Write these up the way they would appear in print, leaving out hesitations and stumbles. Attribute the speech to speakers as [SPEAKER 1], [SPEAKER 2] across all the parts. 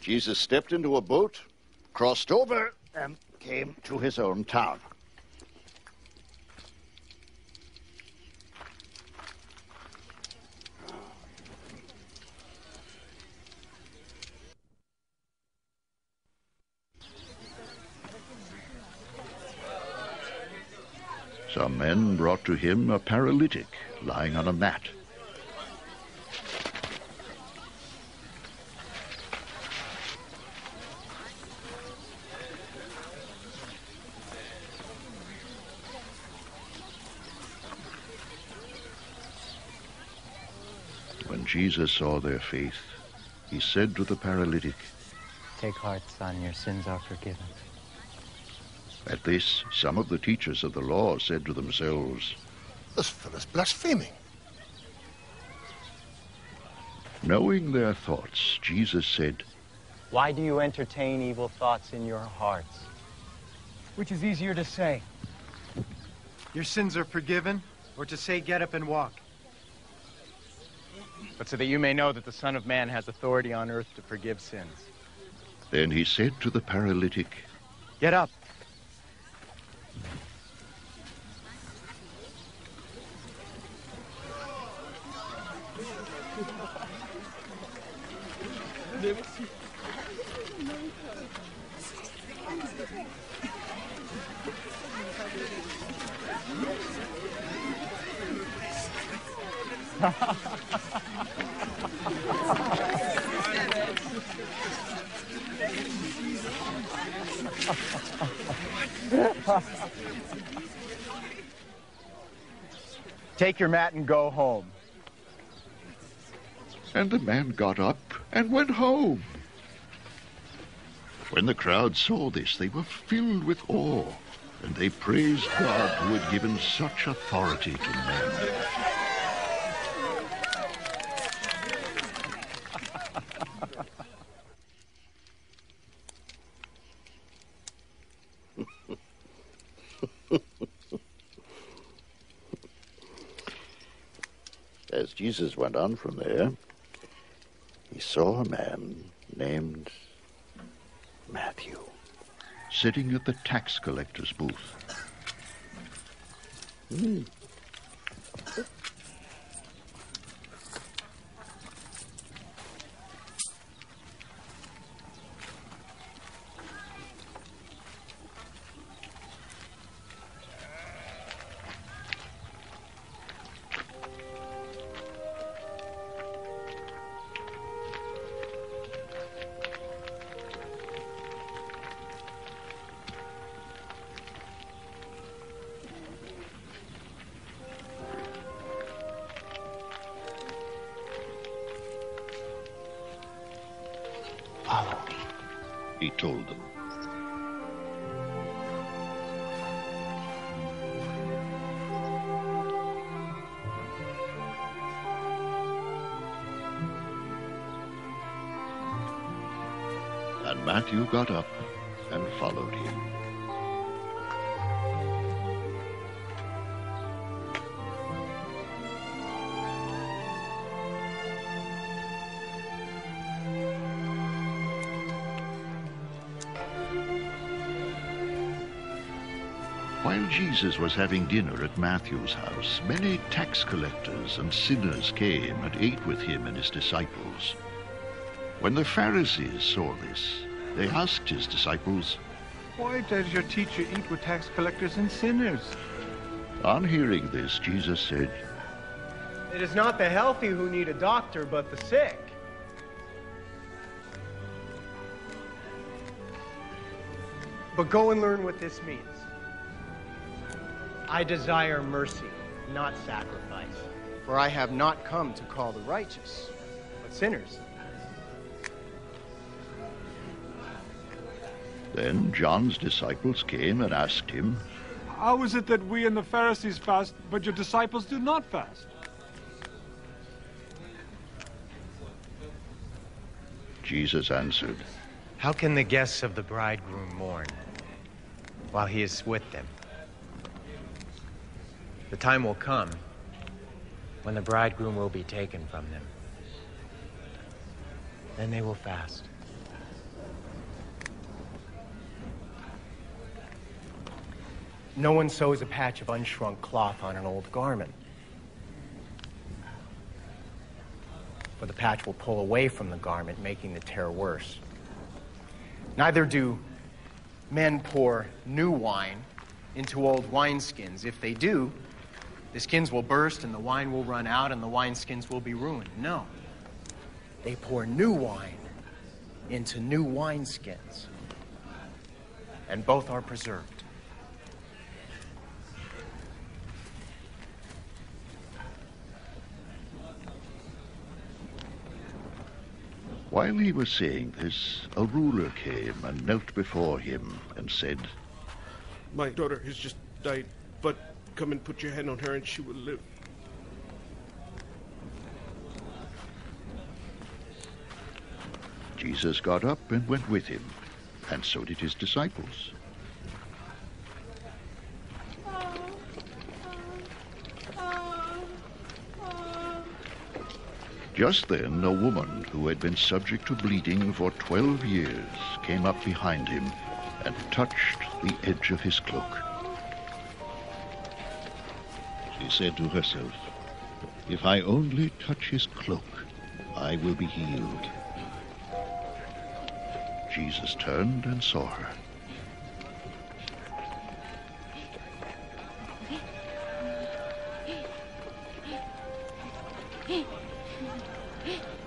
[SPEAKER 1] Jesus stepped into a boat, crossed over, and came to his own town.
[SPEAKER 2] Some men brought to him a paralytic lying on a mat. When Jesus saw their faith, he said to the paralytic,
[SPEAKER 3] "Take heart, son, your sins are forgiven."
[SPEAKER 2] At this, some of the teachers of the law said to themselves,
[SPEAKER 4] "This fellow's blaspheming."
[SPEAKER 2] Knowing their thoughts, Jesus said,
[SPEAKER 3] "Why do you entertain evil thoughts in your hearts?"
[SPEAKER 5] Which is easier to say? Your sins are forgiven, or to say, get up and walk? But so that you may know that the Son of Man has authority on earth to forgive sins.
[SPEAKER 2] Then he said to the paralytic,
[SPEAKER 5] "Get up." Take your mat and go home.
[SPEAKER 2] And the man got up and went home. When the crowd saw this, they were filled with awe, and they praised God who had given such authority to men.
[SPEAKER 1] As Jesus went on from there, he saw a man named Matthew
[SPEAKER 2] sitting at the tax collector's booth.
[SPEAKER 1] Follow me,
[SPEAKER 2] He told them. And Matthew got up and followed him. While Jesus was having dinner at Matthew's house, many tax collectors and sinners came and ate with him and his disciples. When the Pharisees saw this, they asked his disciples,
[SPEAKER 6] "Why does your teacher eat with tax collectors and sinners?"
[SPEAKER 2] On hearing this, Jesus said,
[SPEAKER 5] It is not the healthy who need a doctor, but the sick. But go and learn what this means. I desire mercy, not sacrifice. For I have not come to call the righteous, but sinners.
[SPEAKER 2] Then John's disciples came and asked him,
[SPEAKER 6] "How is it that we and the Pharisees fast, but your disciples do not fast?"
[SPEAKER 2] Jesus answered,
[SPEAKER 3] How can the guests of the bridegroom mourn while he is with them? The time will come when the bridegroom will be taken from them. Then they will fast.
[SPEAKER 5] No one sews a patch of unshrunk cloth on an old garment. For the patch will pull away from the garment, making the tear worse. Neither do men pour new wine into old wineskins. If they do, the skins will burst and the wine will run out and the wineskins will be ruined. No. They pour new wine into new wineskins, and both are preserved.
[SPEAKER 2] While he was saying this, a ruler came and knelt before him and said,
[SPEAKER 7] My daughter has just died, but come and put your hand on her and she will live.
[SPEAKER 2] Jesus got up and went with him, and so did his disciples. Just then, a woman who had been subject to bleeding for 12 years came up behind him and touched the edge of his cloak. She said to herself, "If I only touch his cloak, I will be healed." Jesus turned and saw her.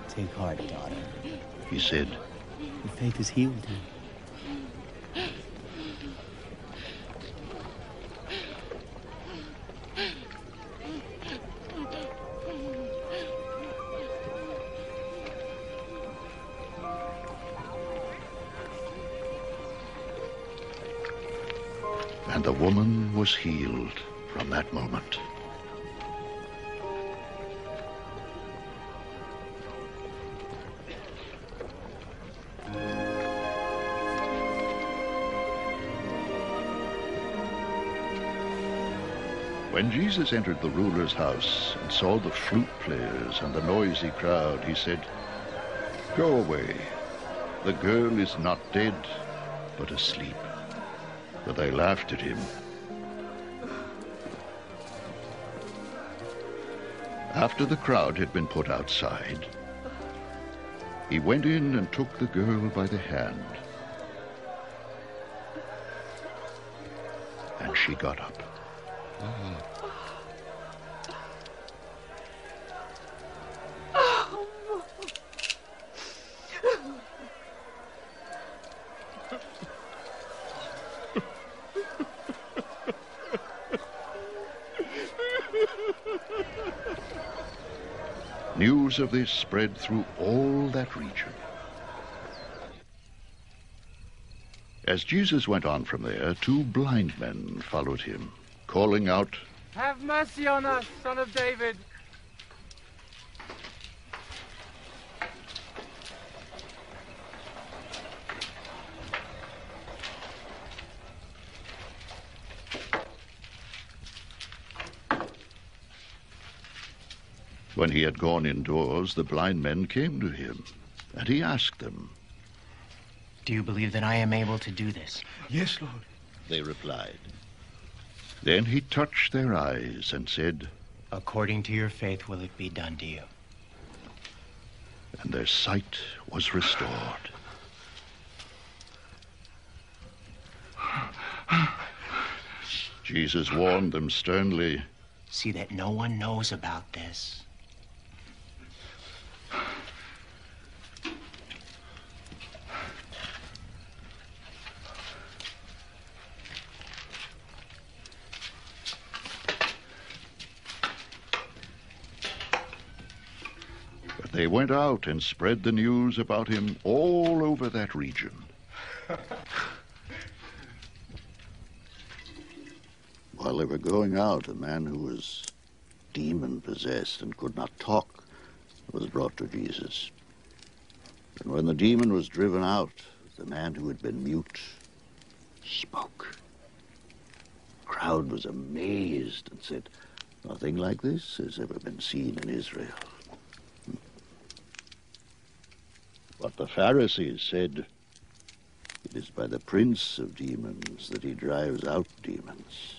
[SPEAKER 8] Take heart, daughter.
[SPEAKER 2] He said,
[SPEAKER 8] Your faith has healed you.
[SPEAKER 2] and the woman was healed from that moment. When Jesus entered the ruler's house and saw the flute players and the noisy crowd, he said, "Go away. The girl is not dead, but asleep." But they laughed at him. After the crowd had been put outside, he went in and took the girl by the hand. And she got up. News of this spread through all that region. As Jesus went on from there, 2 blind men followed him, calling out,
[SPEAKER 6] "Have mercy on us, Son of David."
[SPEAKER 2] When he had gone indoors, the blind men came to him, and he asked them.
[SPEAKER 5] Do you believe that I am able to do this?
[SPEAKER 7] Yes, Lord.
[SPEAKER 2] They replied. Then he touched their eyes and said,
[SPEAKER 5] According to your faith will it be done to you.
[SPEAKER 2] And their sight was restored. Jesus warned them sternly,
[SPEAKER 5] See that no one knows about this.
[SPEAKER 2] But they went out and spread the news about him all over that region.
[SPEAKER 1] While they were going out, a man who was demon-possessed and could not talk was brought to Jesus. And when the demon was driven out, the man who had been mute spoke. The crowd was amazed and said, "Nothing like this has ever been seen in Israel." But the Pharisees said, "It is by the prince of demons that he drives out demons."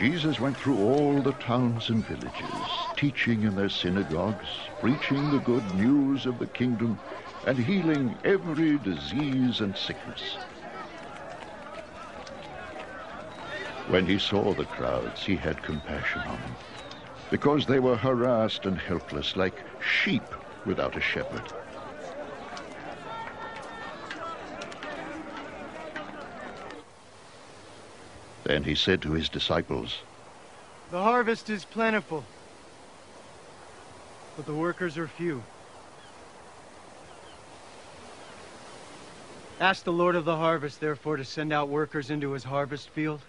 [SPEAKER 2] Jesus went through all the towns and villages, teaching in their synagogues, preaching the good news of the kingdom, and healing every disease and sickness. When he saw the crowds, he had compassion on them, because they were harassed and helpless, like sheep without a shepherd. Then he said to his disciples,
[SPEAKER 9] "The harvest is plentiful, but the workers are few. Ask the Lord of the harvest, therefore, to send out workers into his harvest field."